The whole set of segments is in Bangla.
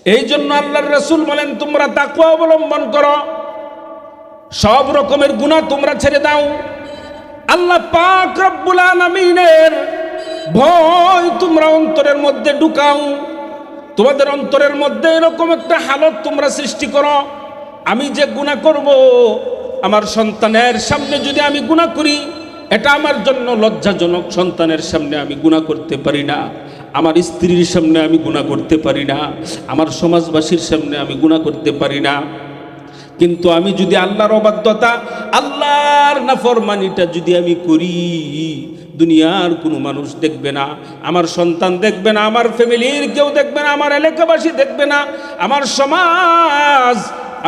এই জন্য আল্লাহর রাসূল বলেন, তোমরা তাকওয়া অবলম্বন করো, সব রকমের গুনাহ তোমরা ছেড়ে দাও। আল্লাহ পাক রব্বুল আলামিনের ভয় তোমরা অন্তরের মধ্যে ঢুকাও। তোমাদের অন্তরের মধ্যে এরকম একটা হালত তোমরা সৃষ্টি করো, আমি যে গুনাহ করব, আমার সন্তানের সামনে যদি আমি গুনাহ করি, এটা আমার জন্য লজ্জাজনক। সন্তানের সামনে আমি গুনাহ করতে পারি না, আমার স্ত্রীর সামনে আমি গুনাহ করতে পারি না, আমার সমাজবাসীর সামনে আমি গুনাহ করতে পারি না। কিন্তু আমি যদি আল্লাহর অবাধ্যতা, আল্লাহর নাফরমানিটা যদি আমি করি, দুনিয়ার কোনো মানুষ দেখবে না, আমার সন্তান দেখবে না, আমার ফ্যামিলির কেউ দেখবে না, আমার এলাকাবাসী দেখবে না, আমার সমাজ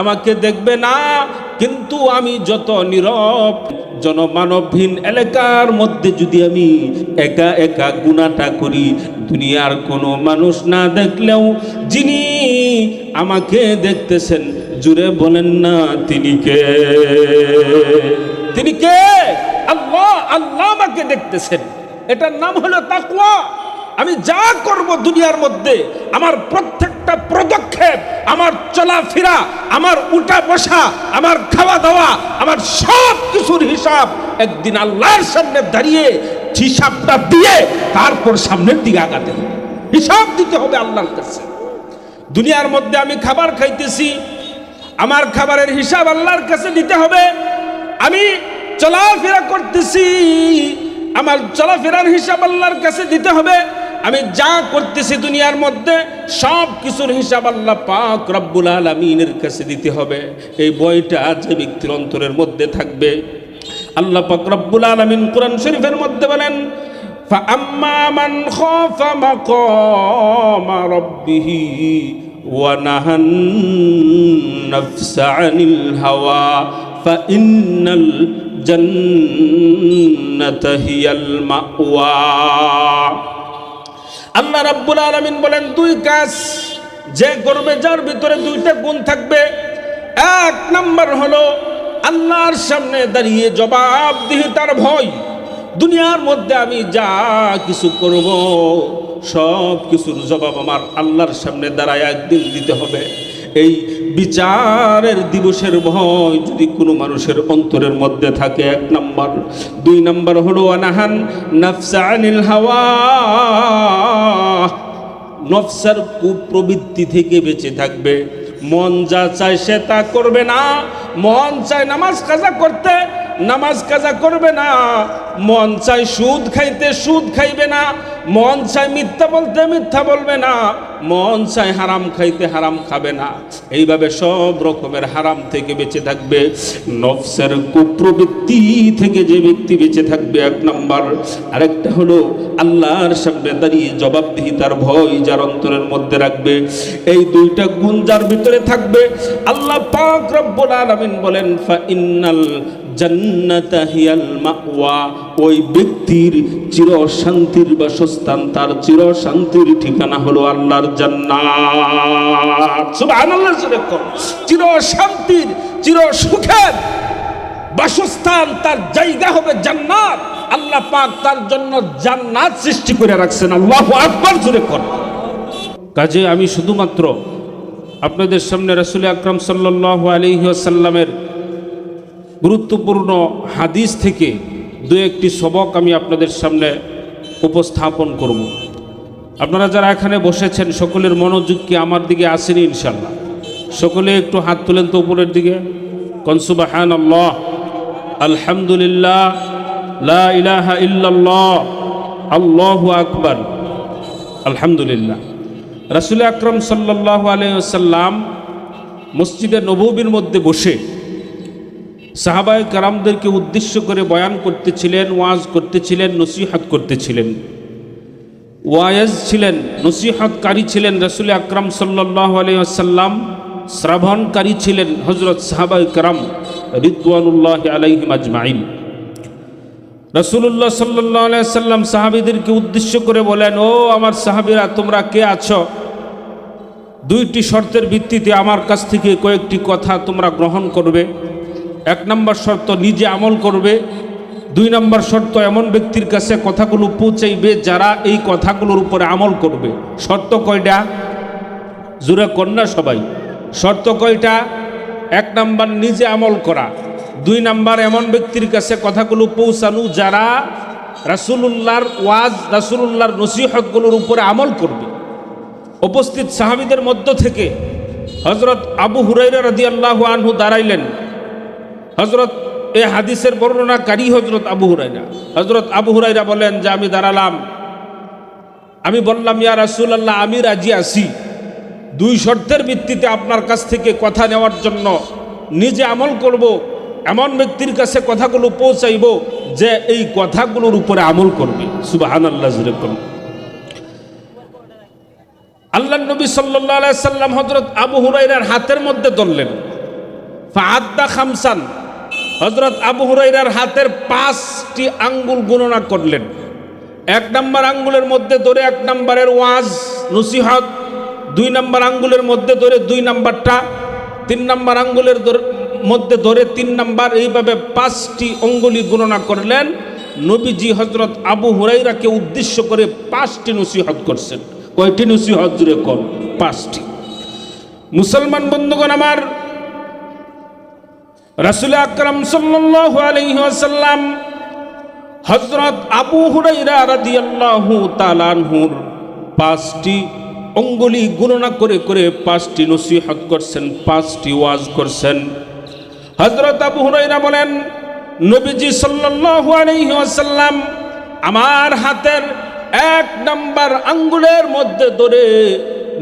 আমাকে দেখবে না। কিন্তু আমি যত নীরব জনমানবহীন এলাকার মধ্যে যদি আমি একা একা গুনাহটা করি, দুনিয়ার কোনো মানুষ না দেখলেও যিনি আমাকে দেখতেছেন, জুড়ে বলেন না তিনি কে? তিনি কে? আল্লাহ। আল্লাহ আমাকে দেখতেছেন। এটার নাম হলো তাকওয়া। আমি যা করব দুনিয়ার মধ্যে, আমার প্রত্যেকটা পদক্ষেপ, আমার চলাফেরা, আমার উঠা বসা, আমার খাওয়া দাওয়া, আমার সব কিছুর হিসাব একদিন আল্লাহর সামনে দাঁড়িয়ে হিসাবটা দিয়ে তারপর সামনের দিকে আগাতে হবে। হিসাব দিতে হবে আল্লাহর কাছে। দুনিয়ার মধ্যে আমি খাবার খাইতেছি, আমার খাবারের হিসাব আল্লাহর কাছে দিতে হবে। আমি চলাফেরা করতেছি, আমার চলাফেরার হিসাব আল্লাহর কাছে দিতে হবে। আমি যা করতেছি দুনিয়ার মধ্যে সব কিছুর হিসাব আল্লাহ পাক রব্বুল আলামিনের কাছে দিতে হবে। এই বইটা যে ব্যক্তির অন্তরের মধ্যে থাকবে, আল্লাহ পাক রব্বুল আলামিন কোরআন শরীফের মধ্যে বলেন, ফাআম্মা মান খাফা মাকামা রাব্বিহি ওয়া নাহান নাফসা আনিল হাওয়া ফাইন্নাল জান্নাতা হিয়াল মাওয়া। আল্লাহ রাব্বুল আলামিন বলেন, দুই কাজ যে করবে, যার ভিতরে দুইটা গুণ থাকবে। এক নাম্বার হলো আল্লাহর সামনে দাঁড়িয়ে জবাবদিহিতার ভয়। দুনিয়ার মধ্যে আমি যা কিছু করব, সব কিছুর জবাব আমার আল্লাহর সামনে দাঁড়ায় একদিন দিতে হবে। এই বিচারের দিবসের ভয় যদি কোনো মানুষের অন্তরের মধ্যে থাকে, এক নাম্বার। দুই নাম্বার হলো আনাহান নাফসা আনিল হাওয়া, নফসের কুপ্রবৃত্তি থেকে বেঁচে থাকবে। মন যা চায় সে তা করবে না। মন চায় নামাজ কাজা করতে, নামাজ কাজা করবে না। মন চায় সুদ খাইতে, সুদ খাইবে না। মন চায় মিথ্যা বলতে, মিথ্যা বলবে না। মন চায় হারাম খাইতে, হারাম খাবে না। এইভাবে সব রকমের হারাম থেকে বেঁচে থাকবে। নফসের কুপ্রবৃত্তি থেকে যে ব্যক্তি বেঁচে থাকবে, এক নাম্বার। আরেকটা হলো আল্লাহর সামনে দাঁড়িয়ে জবাবদিহিতার ভয় যার অন্তরের মধ্যে রাখবে। এই দুইটা গুণ যার ভিতরে থাকবে, আল্লাহ পাক রব্বুল আলামিন বলেন, ফাইন্নাল জান্নাতা হিয়াল মাওয়া, ওই ব্যক্তির চির শান্তির বাসস্থান, তার চির শান্তির ঠিকানা হলো আল্লাহর জান্নাত। সুবহানাল্লাহ। চির শান্তির, চির সুখের বাসস্থান, তার জায়গা হবে জান্নাত। আল্লাহ পাক তার জন্য জান্নাত সৃষ্টি করে রাখছেন। আল্লাহু আকবার জোরে কর। কাজে আমি শুধুমাত্র আপনাদের সামনে রাসূল আকরাম সাল্লাল্লাহু আলাইহি ওয়াসাল্লামের গুরুত্বপূর্ণ হাদিস থেকে দু একটি সবক আমি আপনাদের সামনে উপস্থাপন করব। আপনারা যারা এখানে বসেছেন সকলের মনোযোগ কি আমার দিকে আসেনি? ইনশাআল্লাহ সকলে একটু হাত তুলেন তো উপরের দিকে। কোন সুবহানাল্লাহ, আলহামদুলিল্লাহ, লা ইলাহা ইল্লাল্লাহ, আল্লাহু আকবার। আলহামদুলিল্লাহ। রাসূল আকরাম সাল্লাল্লাহু আলাইহি ওয়াসাল্লাম মসজিদে নববীর মধ্যে বসে সাহাবায়ে কেরামদেরকে উদ্দেশ্য করে বয়ান করতেছিলেন, ওয়াজ করতেছিলেন, নসিহত করতেছিলেন। ওয়াইজ ছিলেন, নসিহতকারী ছিলেন রাসূল আকরাম সাল্লাল্লাহু আলাইহি ওয়াসাল্লাম, শ্রবণকারী ছিলেন হযরত সাহাবায়ে কেরাম রিদওয়ানুল্লাহি আলাইহিম আজমাইন। রাসূলুল্লাহ সাল্লাল্লাহু আলাইহি ওয়াসাল্লাম সাহাবীদেরকে উদ্দেশ্য করে বলেন, ও আমার সাহাবীরা, তোমরা কে আছো? দুইটি শর্তের ভিত্তিতে আমার কাছ থেকে কয়েকটি কথা তোমরা গ্রহণ করবে। এক নম্বর শর্ত, নিজে আমল করবে। দুই নম্বর শর্ত, এমন ব্যক্তির কাছে কথাগুলো পৌঁছাইবে যারা এই কথাগুলোর উপরে আমল করবে। শর্ত কয়টা? জোরে কন্যা সবাই। শর্ত কয়টা? 1 নাম্বার নিজে আমল করা, 2 নাম্বার এমন ব্যক্তির কাছে কথাগুলো পৌঁছানো যারা রাসূলুল্লাহর ওয়াজ, রাসূলুল্লাহর নসিহতগুলোর উপরে আমল করবে। উপস্থিত সাহাবীদের মধ্য থেকে হযরত আবু হুরায়রা রাদিয়াল্লাহু আনহু দাঁড়াইলেন। হযরত এই হাদিসের বর্ণনাকারী হযরত আবু হুরায়রা। হযরত আবু হুরায়রা বলেন যে আমি দাঁড়ালাম, আমি বললাম ইয়া রাসূলুল্লাহ, আমি রাজি আছি 2 শর্তের ভিত্তিতে আপনার কাছ থেকে কথা নেওয়ার জন্য। নিজে আমল করব, এমন ব্যক্তির কাছে কথাগুলো পৌঁছাইব যে এই কথাগুলোর উপরে আমল করবে। সুবহানাল্লাহ জোরে বলুন। আল্লাহর নবী সাল্লাল্লাহু আলাইহি সাল্লাম হযরত আবু হুরায়রার হাতের মধ্যে ধরলেন, ফাআদ্দা খামসান। হযরত আবু হুরায়রার হাতের 5টি আঙ্গুল গণনা করলেন। 1 নাম্বার আঙ্গুলের মধ্যে ধরে 1 নাম্বারের ওয়াজ নসিহত, 2 নাম্বার আঙ্গুলের মধ্যে ধরে 2 নাম্বারটা, 3 নাম্বার আঙ্গুলের মধ্যে ধরে 3 নাম্বার, এইভাবে 5টি অঙ্গুলি গণনা করলেন। নবীজি হযরত আবু হুরায়রাকে উদ্দেশ্য করে 5টি নসিহত করছেন। কয়টি নসিহত জুড়ে কম? 5টি। মুসলমান বন্ধুগণ আমার, রাসূল আকরাম সাল্লাল্লাহু আলাইহি ওয়াসাল্লাম হযরত আবু হুরায়রা রাদিয়াল্লাহু তাআলা আনহুর 5টি অঙ্গুলি গণনা করে করে 5টি নসিহত করছেন, 5টি ওয়াজ করছেন। হযরত আবু হুরায়রা বলেন, নবীজি সাল্লাল্লাহু আলাইহি ওয়াসাল্লাম আমার হাতের 1 নাম্বার আঙ্গুলের মধ্যে ধরে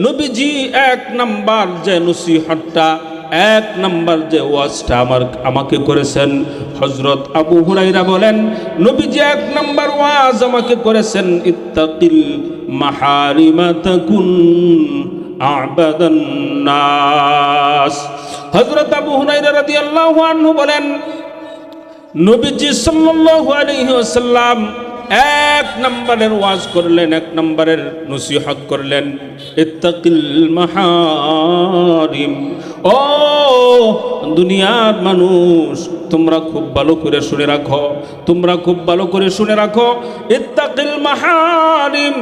নবীজি 1 নাম্বার যে নসিহতটা, 1 নাম্বার যে ওয়াজটা আমাকে করেছেন। হযরত আবু হুরায়রা বলেন, নবীজি 1 নাম্বার ওয়াজ আমাকে করেছেন, ইত্তাকিল মাহারিমা তাকুন আ'বাদান নাস। হযরত আবু হুরায়রা রাদিয়াল্লাহু আনহু বলেন, নবীজি সাল্লাল্লাহু আলাইহি ওয়াসাল্লাম 1 নাম্বারের ওয়াজ করলেন, 1 নাম্বারের নসিহত করলেন, ইত্তাকিল মাহারিম। ও দুনিয়ার মানুষ, তোমরা খুব ভালো করে শুনে রাখো, তোমরা খুব ভালো করে শুনে রাখো। ইত্তাকিল মাহারিম,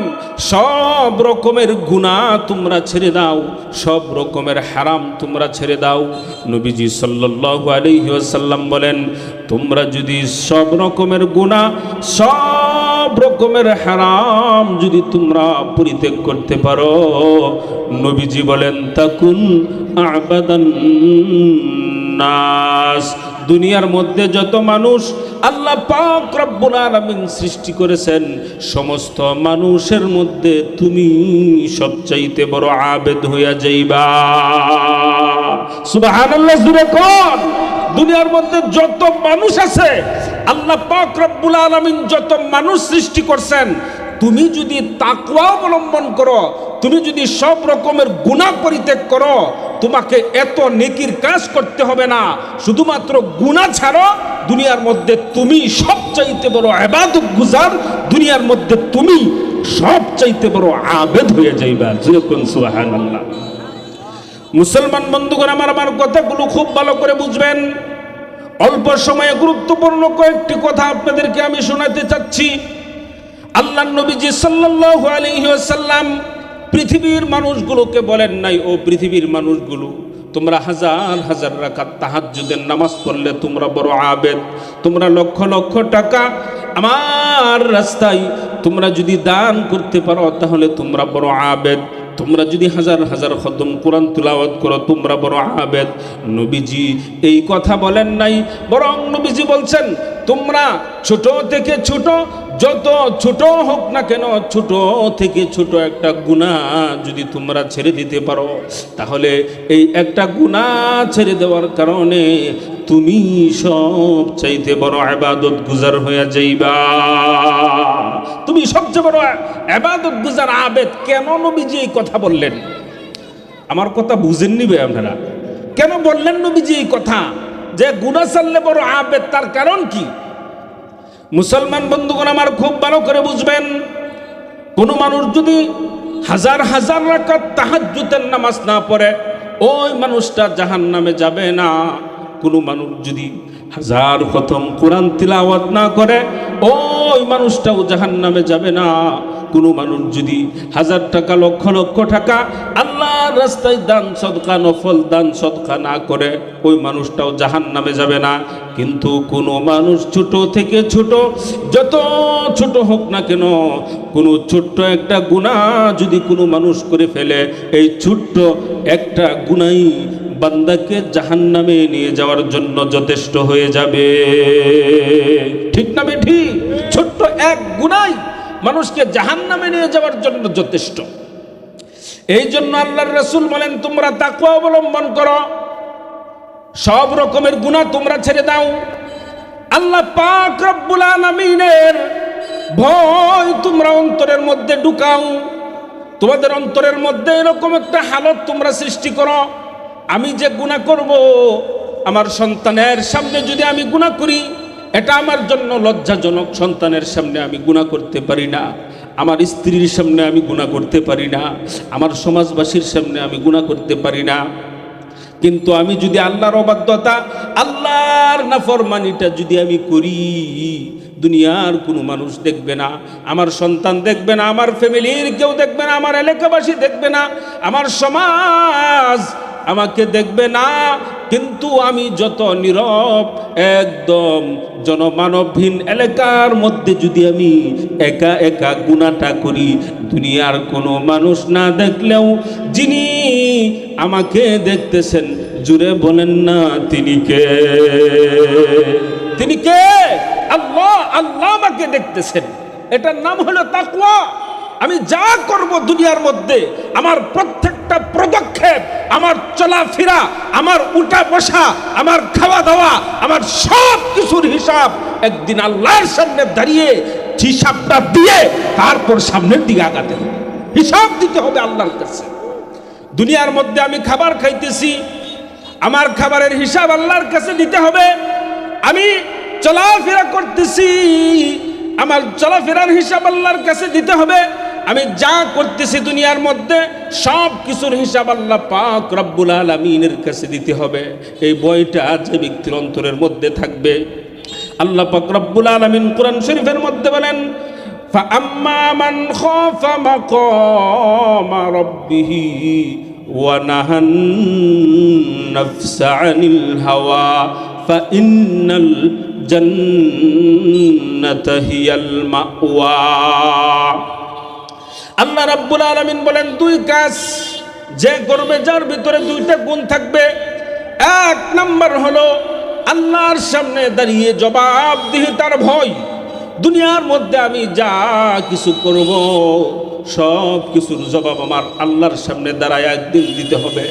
সব রকমের গুনাহ তোমরা ছেড়ে দাও, সব রকমের হারাম তোমরা ছেড়ে দাও। নবীজি সাল্লাল্লাহু আলাইহি ওয়াসাল্লাম বলেন, তোমরা যদি সব রকমের গুনাহ, সব রকমের হারাম যদি তোমরা পরিত্যাগ করতে পারো, নবীজি বলেন তাকুন আ'বাদান নাস। দুনিয়ার মধ্যে যত মানুষ আল্লাহ পাক রব্বুল আলামিন সৃষ্টি করেছেন, সমস্ত মানুষের মধ্যে তুমি সবচাইতে বড় আবেদ হইয়া যাইবা। সুবহানাল্লাহ জুরে কোন। দুনিয়ার মধ্যে যত মানুষ আছে, আল্লাহ পাক রব্বুল আলামিন যত মানুষ সৃষ্টি করছেন, তুমি যদি তাকওয়া অবলম্বন করো, তুমি যদি সব রকমের গুনাহ পরিত্যাগ করো, তোমাকে এত নেকির কাজ করতে হবে না। শুধুমাত্র গুনাহ ছাড়ো, দুনিয়ার মধ্যে তুমি সবচাইতে বড় ইবাদত গুজার, দুনিয়ার মধ্যে তুমি সবচাইতে বড় আবেদ হয়ে যাইবা। যেরকম সুবহানাল্লাহ। মুসলমান বন্ধুগণ আমার কথাগুলো খুব ভালো করে বুঝবেন। অল্প সময়ে গুরুত্বপূর্ণ কয়েকটি কথা আপনাদেরকে আমি শোনাতে চাচ্ছি। আল্লাহর নবীজি সাল্লাল্লাহু আলাইহি ওয়াসাল্লাম পৃথিবীর মানুষগুলোকে বলেন নাই, ও পৃথিবীর মানুষগুলো, তোমরা হাজার হাজার রাকাত তাহাজ্জুদের নামাজ পড়লে তোমরা বড় আবেদ। তোমরা লক্ষ লক্ষ টাকা আমার রাস্তায় তোমরা যদি দান করতে পারো, তাহলে তোমরা বড় আবেদ। তোমরা যদি হাজার হাজার খতম কোরআন তিলাওয়াত করো, তোমরা বড় আবেদ। নবীজি এই কথা বলেন নাই, বরং নবীজি বলছেন, তোমরা ছোট থেকে ছোট, যত ছোট হোক না কেন, ছোট থেকে ছোট একটা গুনাহ যদি তোমরা ছেড়ে দিতে পারো, তাহলে এই একটা গুনাহ ছেড়ে দেওয়ার কারণে তুমি সব চাইতে বড় ইবাদত গুজার হয়ে যাইবা। তুমি সবচেয়ে বড় ইবাদত গুজার আবেদ। কেন নবীজি এই কথা বললেন? আমার কথা বুঝেন নিবে আপনারা? কেন বললেন নবীজি এই কথা যে গুনাহ ছাড়লে বড় আবেদ? তার কারণ কি? মুসলমান বন্ধুগণ আমার খুব ভালো করে বুঝবেন। কোনো মানুষ যদি হাজার হাজার রাকাত তাহাজ্জুদের নামাজ না পড়ে, ওই মানুষটা জাহান্নামে যাবে না। কোনো মানুষ যদি হাজার খতম কোরআন তিলাওয়াত না করে, ওই মানুষটাও জাহান্নামে যাবে না। কোনো মানুষ যদি 1000 টাকা লক্ষ লক্ষ টাকা আল্লাহর রাস্তায় দান সদকা নফল দান সদকা না করে ওই মানুষটাও জাহান্নামে যাবে না। কিন্তু কোনো মানুষ ছোট থেকে ছোট যত ছোট হোক না কেন কোনো ছোট্ট একটা গুনাহ যদি কোনো মানুষ করে ফেলে এই ছোট্ট একটা গুনাহই বান্দাকে জাহান্নামে নিয়ে যাওয়ার জন্য যথেষ্ট হয়ে যাবে। ঠিক না বেঠিক? ছোট্ট এক গুনাহ মানুষকে জাহান্নামে নিয়ে যাওয়ার জন্য যথেষ্ট। এই জন্য আল্লাহর রাসূল বলেন তোমরা তাকওয়া অবলম্বন করো, সব রকমের গুনাহ তোমরা ছেড়ে দাও। আল্লাহ পাক রব্বুল আলামিনের ভয় তোমরা অন্তরের মধ্যে ঢুকাও। তোমাদের অন্তরের মধ্যে এরকম একটা হালত তোমরা সৃষ্টি করো, আমি যে গুনাহ করব আমার সন্তানের সামনে যদি আমি গুনাহ করি এটা আমার জন্য লজ্জাজনক। সন্তানের সামনে আমি গুনাহ করতে পারি না, আমার স্ত্রীর সামনে আমি গুনাহ করতে পারি না, আমার সমাজবাসীর সামনে আমি গুনাহ করতে পারি না। কিন্তু আমি যদি আল্লাহর অবাধ্যতা আল্লাহর নাফরমানিটা যদি আমি করি দুনিয়ার কোনো মানুষ দেখবে না, আমার সন্তান দেখবে না, আমার ফ্যামিলির কেউ দেখবে না, আমার এলাকাবাসী দেখবে না, আমার সমাজ আমাকে দেখবে না। কিন্তু আমি যত নীরব একদম জনমানবহীন এলাকার মধ্যে যদি আমি একা একা গুনাহটা করি দুনিয়ার কোনো মানুষ না দেখলেও যিনি আমাকে দেখতেছেন জুড়ে বলেন না তিনি কে? তিনি কে? আল্লাহ। আল্লাহ আমাকে দেখতেছেন। এটার নাম হলো তাকওয়া। আমি যা করব দুনিয়ার মধ্যে আমার প্রত্যেকটা পদক্ষেপ, আমার চলাফেরা, আমার উঠা বসা, আমার খাওয়া দাওয়া, আমার সব কিছুর হিসাব একদিন আল্লাহর সামনে দাঁড়িয়ে হিসাবটা দিয়ে তারপর সামনের দিকে আগাতে হবে, হিসাব দিতে হবে আল্লাহর কাছে। দুনিয়ার মধ্যে আমি খাবার খাইতেছি, আমার খাবারের হিসাব আল্লাহর কাছে দিতে হবে। আমি চলাফেরা করতেছি, আমার চলাফেরার হিসাব আল্লাহর কাছে দিতে হবে। আমি যা করতেছি দুনিয়ার মধ্যে সব কিছুর হিসাব আল্লাহ পাক রব্বুল আলামিনের কাছে দিতে হবে। এই বইটা যে ব্যক্তির অন্তরের মধ্যে থাকবে, আল্লাহ পাক রব্বুল আলামিন কোরআন শরীফের মধ্যে বলেন فَأَمَّا مَنْ خَافَ مَقَامَ رَبِّهِ وَنَهَى النَّفْسَ عَنِ الْهَوَى فَإِنَّ الْجَنَّةَ هِيَ الْمَأْوَى। আল্লাহ রাব্বুল আলামিন বলেন দুই কাজ যে করবে যার ভিতরে দুইটা গুণ থাকবে। এক নাম্বার হলো আল্লাহর সামনে দাঁড়িয়ে জবাবদিহিতার ভয়। দুনিয়ার মধ্যে আমি যা কিছু করব সব কিছুর জবাব আমার আল্লাহর সামনে দাঁড়ায় একদিন দিতে হবে।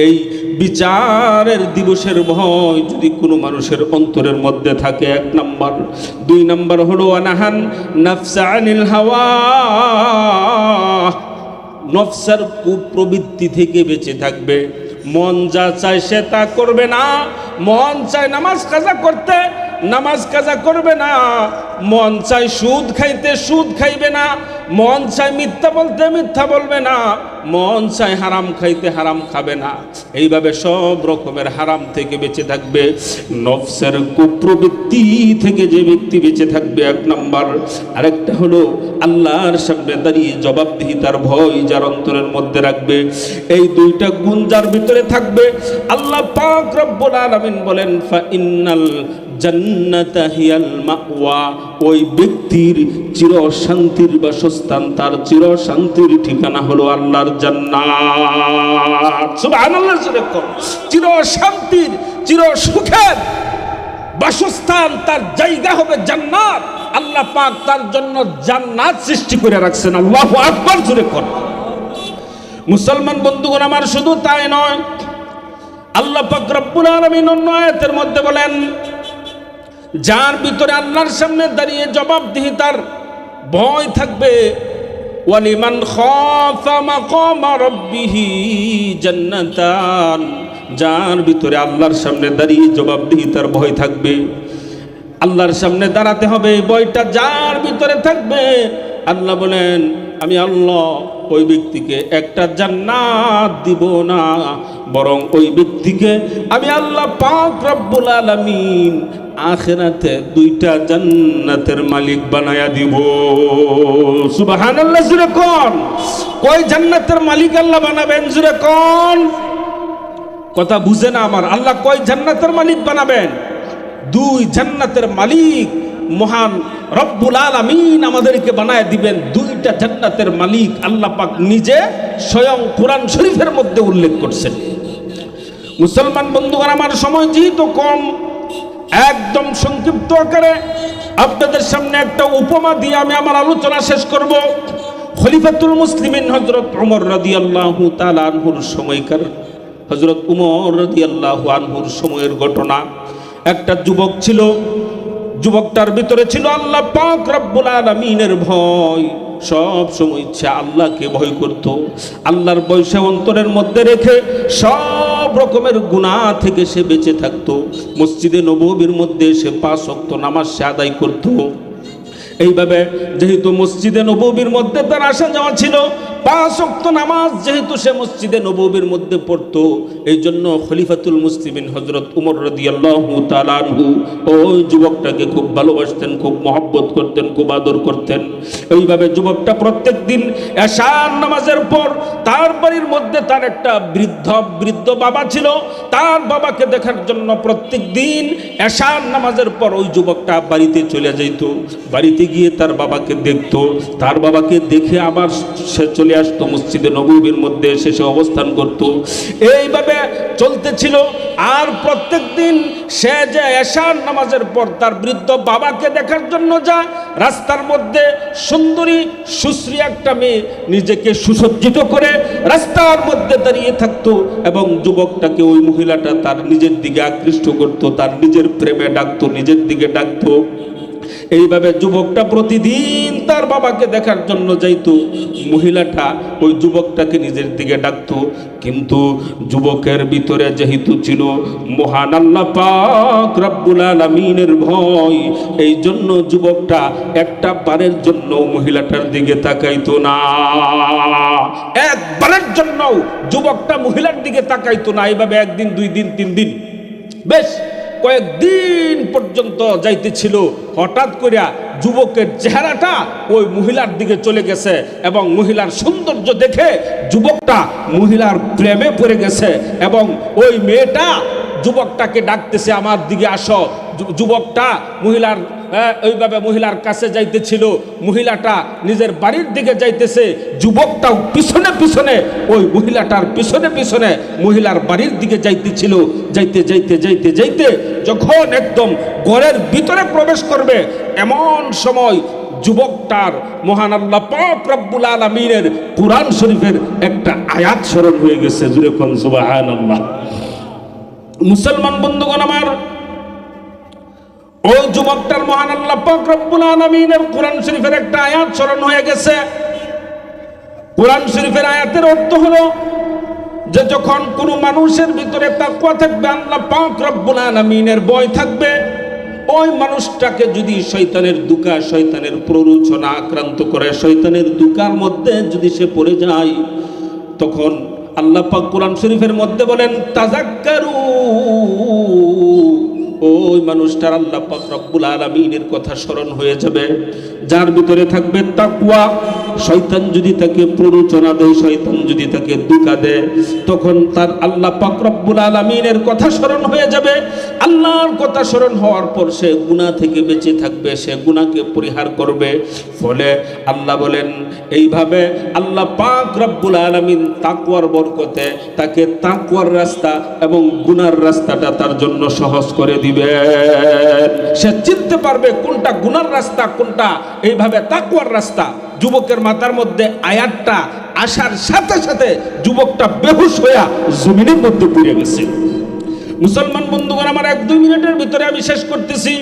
এই বিচারের দিবসের ভয় যদি কোনো মানুষের অন্তরের মধ্যে থাকে এক নাম্বার। দুই নাম্বার হলো আনাহান নাফসা আনিল হাওয়া, নফসের কুপ্রবৃত্তি থেকে বেঁচে থাকবে। মন যা চায় সে তা করবে না। মন চায় নামাজ কাজা করতে, নামাজ কাজা করবে না। মন চায় সুদ খাইতে, সুদ খাইবে না। মন চায় মিথ্যা বলতে, মিথ্যা বলবে না। মন চায় হারাম খাইতে, হারাম খাবে না। এইভাবে সব রকমের হারাম থেকে বেঁচে থাকবে। নফসের কুপ্রবৃত্তি থেকে যে ব্যক্তি বেঁচে থাকবে এক নাম্বার। আরেকটা হলো আল্লাহর সামনে দাঁড়িয়ে জবাবদিহিতার ভয় যার অন্তরের মধ্যে রাখবে। এই দুইটা গুণ যার ভিতরে থাকবে আল্লাহ পাক রব্বুল আলামিন বলেন ফাইন্নাল জান্নাতা হিয়াল মাওয়া, ওই ব্যক্তির চির শান্তির বাসস্থান, তার চির শান্তির ঠিকানা হলো আল্লাহর জান্নাত। সুবহানাল্লাহ। চির শান্তির চির সুখের বাসস্থান, তার জায়গা হবে জান্নাত। আল্লাহ পাক তার জন্য জান্নাত সৃষ্টি করে রাখছেন। আল্লাহু আকবার জোরে কর। মুসলমান বন্ধুগণ আমার, শুধু তাই নয়, আল্লাহ পাক রব্বুল আলামিন অন্য আয়াতের মধ্যে বলেন যার ভিতরে আল্লাহর সামনে দাঁড়িয়ে জবাবদিহিতার ভয় থাকবে, ওয়ালিমান খাফা মাকামা রাব্বিহি জান্নাতান, যার ভিতরে আল্লাহর সামনে দাঁড়িয়ে জবাবদিহিতার ভয় থাকবে। আল্লাহর সামনে দাঁড়াতে হবে, এই ভয়টা যার ভিতরে থাকবে আল্লাহ বলেন আমি আল্লাহ ওই ব্যক্তিকে একটা জান্নাত দিব না, বরং ওই ব্যক্তিকে আমি আল্লাহ পাক রব্বুল আলামিন আখিরাতে দুইটা জান্নাতের মালিক বানায়া দিব। সুবহানাল্লাহ, জোরে কোন কয় জান্নাতের মালিক আল্লাহ বানাবেন? জোরে কোন, কথা বুঝে না আমার। আল্লাহ কয় জান্নাতের মালিক বানাবেন? দুই জান্নাতের মালিক মহান রব্বুল আলামিন আমাদেরকে বানায় দিবেন। দুইটা জান্নাতের মালিক আল্লাহ পাক নিজে স্বয়ং কোরআন শরীফের মধ্যে উল্লেখ করছেন। মুসলমান বন্ধুগণ, আমার সময় যেহেতু কম, একদম সংক্ষিপ্ত আকারে আপনাদের সামনে একটা উপমা দিয়ে আমি আমার আলোচনা শেষ করব। খলিফাতুল মুসলিমিন হযরত ওমর রাদিয়াল্লাহু তাআলা আনহুর সময়কার, হযরত ওমর রাদিয়াল্লাহু আনহুর সময়ের ঘটনা। একটা যুবক ছিল, যুবকটার ভিতরে ছিল আল্লাহ পাক রব্বুল আলামিনের ভয়। সব সময় ইচ্ছা আল্লাহকে ভয় করত। আল্লাহর ভয় সে অন্তরের মধ্যে রেখে সব রকমের গুনাহ থেকে সে বেঁচে থাকতো। মসজিদে নববীর মধ্যে সে 5 ওয়াক্ত নামাজ সে আদায় করত। এইভাবে যেহেতু মসজিদে নববীর মধ্যে তার আসা যাওয়া ছিল, 5 ওয়াক্ত নামাজ যেহেতু সে মসজিদে নববীর মধ্যে পড়তো, এই জন্য খলিফাতুল মুসলিমিন হযরত ওমর রাদিয়াল্লাহু তাআলা আনহু ওই যুবকটাকে খুব ভালোবাসতেন, খুব মহব্বত করতেন, খুব আদর করতেন। এইভাবে যুবকটা প্রত্যেক দিন এশার নামাজের পর তার বাড়ির মধ্যে তার একটা বৃদ্ধ বাবা ছিল। তার বাবাকে দেখার জন্য প্রত্যেক দিন এশার নামাজের পর ওই যুবকটা বাড়িতে চলে যেত। বাড়িতে গিয়ে তার বাবাকে দেখতো, তার বাবাকে দেখে আবার সে চলে আসতো মসজিদে নববীর মধ্যে এসে সে অবস্থান করত। এইভাবে চলতেছিল। আর প্রত্যেক দিন সে যে এশার নামাজের পর তার বৃদ্ধ বাবাকে দেখার জন্য যায়, রাস্তার মধ্যে সুন্দরী সুশ্রী একটা মেয়ে নিজেকে সুসজ্জিত করে রাস্তার মধ্যে দাঁড়িয়ে থাকতো এবং যুবকটাকে ওই মহিলাটা তার নিজের দিকে আকৃষ্ট করত, তার নিজের প্রেমে ডাকতো, নিজের দিকে ডাকতো। এইভাবে যুবকটা প্রতিদিন তার বাবাকে দেখার জন্য যাইতো। মহিলাটা ওই যুবকটাকে নিজের দিকে ডাকতো, কিন্তু যুবকের ভিতরে যেহেতু ছিল মহান আল্লাহ পাক রব্বুল আলামিনের ভয়, এই জন্য যুবকটা একটা বারের জন্য মহিলাটার দিকে তাকাইতো না। একবারের জন্য যুবকটা মহিলার দিকে তাকাইতো না। এইভাবে 1 দিন 2 দিন 3 দিন বেশ কয়েকদিন পর্যন্ত যাইতেছিল। হঠাৎ করিয়া যুবকের চেহারাটা ওই মহিলার দিকে চলে গেছে এবং মহিলার সৌন্দর্য দেখে যুবকটা মহিলার প্রেমে পড়ে গেছে এবং ওই মেয়েটা যুবকটাকে ডাকতেছে, আমার দিকে আসো। যুবকটা মহিলার ওইভাবে মহিলার কাছে যাইতেছিল। মহিলাটা নিজের বাড়ির দিকে যাইতেছে, যুবকটাও পিছনে পিছনে ওই মহিলাটার পিছনে পিছনে মহিলার বাড়ির দিকে যাইতেছিল। যাইতে যাইতে যাইতে যাইতে যখন একদম ঘরের ভিতরে প্রবেশ করবে, এমন সময় যুবকটার মহান আল্লাহ পাক রব্বুল আলামিনের কুরআন শরীফের একটা আয়াত স্মরণ হয়ে গেছে। জুরে কোন সুবহানাল্লাহ। মুসলমান বন্ধুগণ আমার, ওই যুবকটার মহান আল্লাহ পাক রব্বুল আলামিনের কুরআন শরীফের একটা আয়াত স্মরণ হয়ে গেছে। কুরআন শরীফের আয়াতের অর্থ হলো যে যখন কোনো মানুষের ভিতরে তাকওয়া থাকবে, আল্লাহ পাক রব্বুল আলামিনের ভয় থাকবে, ওই মানুষটাকে যদি শয়তানের দুকা, শয়তানের প্ররোচনা আক্রান্ত করে, শয়তানের দুকার মধ্যে যদি সে পড়ে যায়, তখন আল্লাহ পাক কুরআন শরীফের মধ্যে বলেন তাযাক্কারু, ওই মানুষটার আল্লাহ পাক রব্বুল আলামিনের কথা স্মরণ হয়ে যাবে। যার ভিতরে থাকবে তাকওয়া, শয়তান যদি তাকে প্ররোচনা দেয়, শয়তান যদি তাকে দুকা দেয়, তখন তার আল্লাহ পাক রব্বুল আলামিনের কথা স্মরণ হয়ে যাবে। আল্লাহর কথা স্মরণ হওয়ার পর সে গুনাহ থেকে বেঁচে থাকবে, সে গুনাহকে পরিহার করবে। ফলে আল্লাহ বলেন এইভাবে আল্লাহ পাক রব্বুল আলামিন তাকওয়ার বরকতে তাকে তাকওয়ার রাস্তা এবং গুনার রাস্তাটা তার জন্য সহজ করে দিবে। সে চিনতে পারবে কোনটা গুনার রাস্তা, কোনটা এইভাবে তাকওয়ার রাস্তা। যুবকের মাথার মধ্যে আয়াতটা আসার সাথে সাথে যুবকটা বেহুশ হইয়া জমিনের মধ্যে পড়ে গেছে। মুসলমান বন্ধুগণ আমার, 1-2 মিনিটের ভিতরে আমি শেষ করতেছি।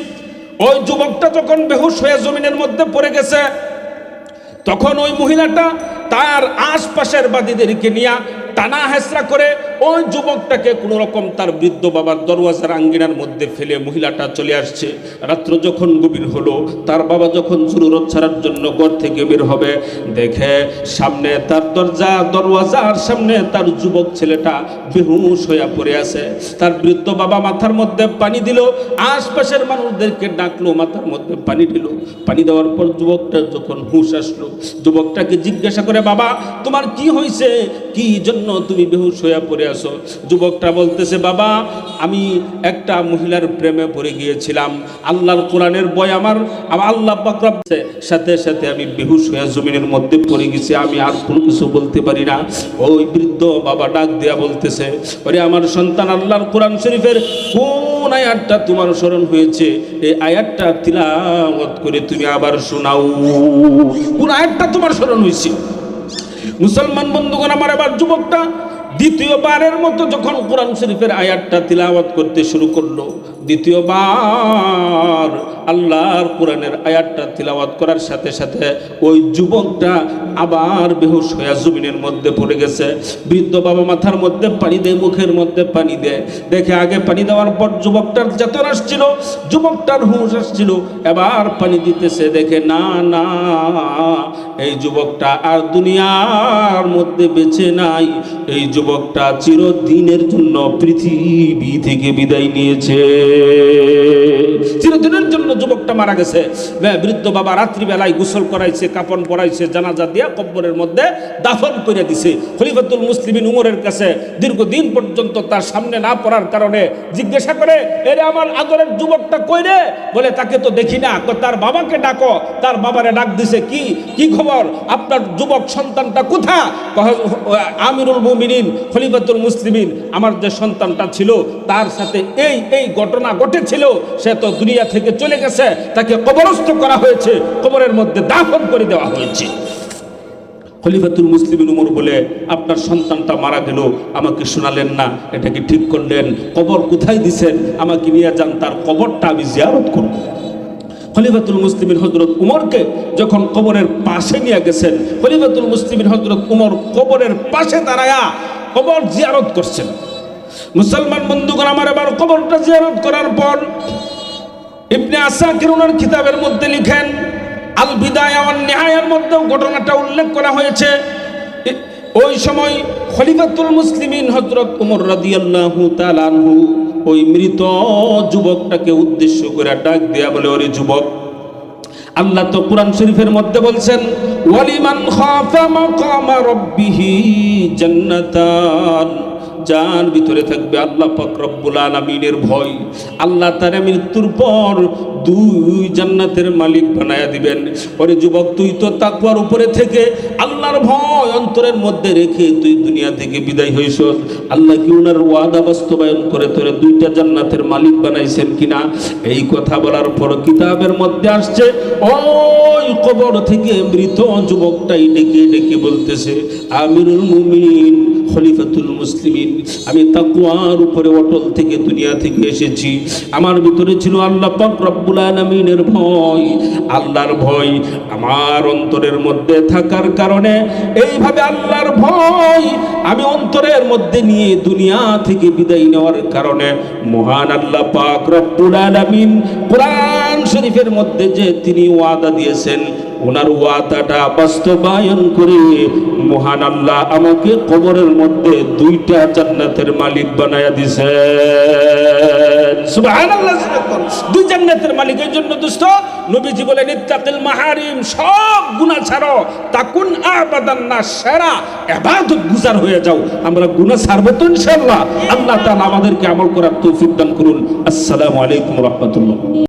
ওই যুবকটা যখন বেহুশ হয়ে জমিনের মধ্যে পড়ে গেছে, তখন ওই মহিলাটা তার আশপাশের বাদীদেরকে নিয়ে টানা হেসরা করে ওই যুবকটাকে কোনো রকম তার বৃদ্ধ বাবার দরওয়াজার আঙ্গিনার মধ্যে ফেলে মহিলাটা চলে আসছে। রাত্র যখন গভীর হলো, তার বাবা যখন জরুরত ছাড়ার জন্য ঘর থেকে বের হবে, দেখে সামনে তার দরওয়াজার সামনে তার যুবক ছেলেটা বেহুশ হয়ে পড়ে আছে। তার বৃদ্ধ বাবা মাথার মধ্যে পানি দিল, আশপাশের মানুষদেরকে ডাকলো, মাথার মধ্যে পানি দিল। পানি দেওয়ার পর যুবকটা যখন হুঁশ আসলো, যুবকটাকে জিজ্ঞাসা করে, বাবা তোমার কি হয়েছে, কি জন্য তুমি বেহুশ হয়ে পড়ে আসো? যুবকটা বলতেছে, বাবা আমি একটা মহিলার প্রেমে পড়ে গিয়েছিলাম, আল্লাহর কোরআনের বই আমার আল্লাহ পাক রব্বের সাথে সাথে আমি বেহুশ হয়ে জমিনের মধ্যে পড়ে গেছি, আমি আর কোনো কিছু বলতে পারি না। ওই বৃদ্ধ বাবা ডাক দেয়া বলতেছে, ওরে আমার সন্তান, আল্লাহর কোরআন শরীফের কোন আয়াতটা তোমার স্মরণ হয়েছে, এই আয়াতটা তিলাওয়াত করে তুমি আবার শোনাও। কোন আয়াতটা তোমার স্মরণ হয়েছে? মুসলমান বন্ধুগণ আমার, এবার যুবকটা দ্বিতীয়বারের মতো যখন কোরআন শরীফের আয়াতটা তিলাওয়াত করতে শুরু করলো, দ্বিতীয়বার আল্লাহর কোরআনের আয়াতটা তিলাওয়াত করার সাথে সাথে ওই যুবকটা আবার বেহুশ হয়ে জমিনের মধ্যে পড়ে গেছে। বৃদ্ধ বাবা মাথার মধ্যে পানি দেয়, মুখের মধ্যে পানি দেয়, দেখে আগে পানি দেওয়ার পর যুবকটার চেতন আসছিল, যুবকটার হুঁশ আসছিল, এবার পানি দিতেছে, দেখে না না এই যুবকটা আর দুনিয়ার মধ্যে বেঁচে নাই, এই যুবকটা চিরদিনের জন্য পৃথিবী থেকে বিদায় নিয়েছে, চিরদিনের জন্য যুবকটা মারা গেছে। বৃদ্ধ বাবা রাত্রিবেলায় গোসল করাইছে, কাপড় পরাইছে, জানাজা দিয়া কবরের মধ্যে দাফন করে দিছে। খলিফাতুল মুসলিমিন উমরের কাছে দীর্ঘদিন পর্যন্ত তার সামনে না পড়ার কারণে জিজ্ঞাসা করে, এরে আমার আদরের যুবকটা কই রে? বলে তাকে তো দেখি না। তার বাবাকে ডাকো। তার বাবারে ডাক দিছে, কি কি খবর, আপনার যুবক সন্তানটা কোথা? আমিরুল মুমিনিন খলিফাতুল মুসলিমিন, আমার যে সন্তানটা ছিল তার সাথে এই এই ঘটনা ঘটেছিল, সে তো দুনিয়া থেকে চলে গেছে, তাকে কবরস্থ করা হয়েছে, কবরের মধ্যে দাফন করে দেওয়া হয়েছে। খলিফাতুল মুসলিমিন উমর বলে, আপনার সন্তানটা মারা গেল, আমাকে শোনালেন না, এটা কি ঠিক করলেন? কবর কোথায় দিছেন? আমাকে নিয়ে যান, তার কবরটা আমি জিয়ারত করব। খলিফাতুল মুসলিমিন হযরত উমরকে যখন কবরের পাশে নিয়ে গেছেন, খলিফাতুল মুসলিমিন হযরত উমর কবরের পাশে দাঁড়ায়া কবর জিয়ারত করছেন। মুসলমান বন্ধুগণ আমার, এবার কবরটা জিয়ারত করার পর ইবনে আসাকির ওনার কিতাবের মধ্যে লিখেন, আল বিদায়া ওয়ান নিহায়ার মধ্যেও ঘটনাটা উল্লেখ করা হয়েছে। ওই সময় খলিফাতুল মুসলিমিন হযরত উমর রাদিয়াল্লাহু তাআলা আনহু ওই মৃত যুবকটাকে উদ্দেশ্য করে ডাক দেয়া বলে, ওরে যুবক, আল্লাহ তো কোরআন শরীফের মধ্যে বলছেন, ওয়ালিমান খাফা মাকামা রাব্বিহি জান্নাতান, যার ভিতরে থাকবে আল্লাহ পাক রব্বুল আলামিনের ভয়, আল্লাহ তার মৃত্যুর পর দুই জান্নাতের মালিক বানায়া দিবেন। ওরে যুবক, তুই তো তাকওয়ার উপরে থেকে আল্লাহর ভয় অন্তরের মধ্যে রেখে তুই দুনিয়া থেকে বিদায় হইছ, আল্লাহ কি ওনার ওয়াদা বাস্তবায়ন করে তোরে দুইটা জান্নাতের মালিক বানাইছেন কিনা? এই কথা বলার পর কিতাবের মধ্যে আসছে, ওই কবর থেকে মৃত যুবকটাই ডেকে ডেকে বলতেছে, আমিরুল মুমিনিন খলিফাতুল মুসলিমিন, আমি তাকওয়ার উপরে অটল থেকে দুনিয়া থেকে এসেছি, আমার ভিতরে ছিল আল্লাহ পাক রব্বুল আলামিনের ভয়, আল্লাহর ভয় আমার অন্তরের মধ্যে থাকার কারণে, এইভাবে আল্লাহর ভয় আমি অন্তরের মধ্যে নিয়ে দুনিয়া থেকে বিদায় নেওয়ার কারণে মহান আল্লাহ পাক রব্বুল আলামিন কোরআন শরীফের মধ্যে যে তিনি ওয়াদা দিয়েছেন, ওনার ওয়াদাটা বাস্তবায়ন করে মহান আল্লাহ আমাকে কবরের মধ্যে দুইটা জান্নাতের মালিক বানায়া দিয়েছেন। সুবহানাল্লাহ, দুই জান্নাতের মালিক। এই জন্য দোস্ত নবীজি বলেন, ইত্তাকিল মাহারিম, সব গুনাহ ছাড়ো, তাকুন আবাদান নাস, সেরা ইবাদত গুজার হয়ে যাও। আমরা গুনাহ ছাড়বো তো ইনশাআল্লাহ। আল্লাহ তাআলা আমাদেরকে আমল করার তৌফিক দান করুন। আসসালামু আলাইকুম ওয়া রাহমাতুল্লাহ।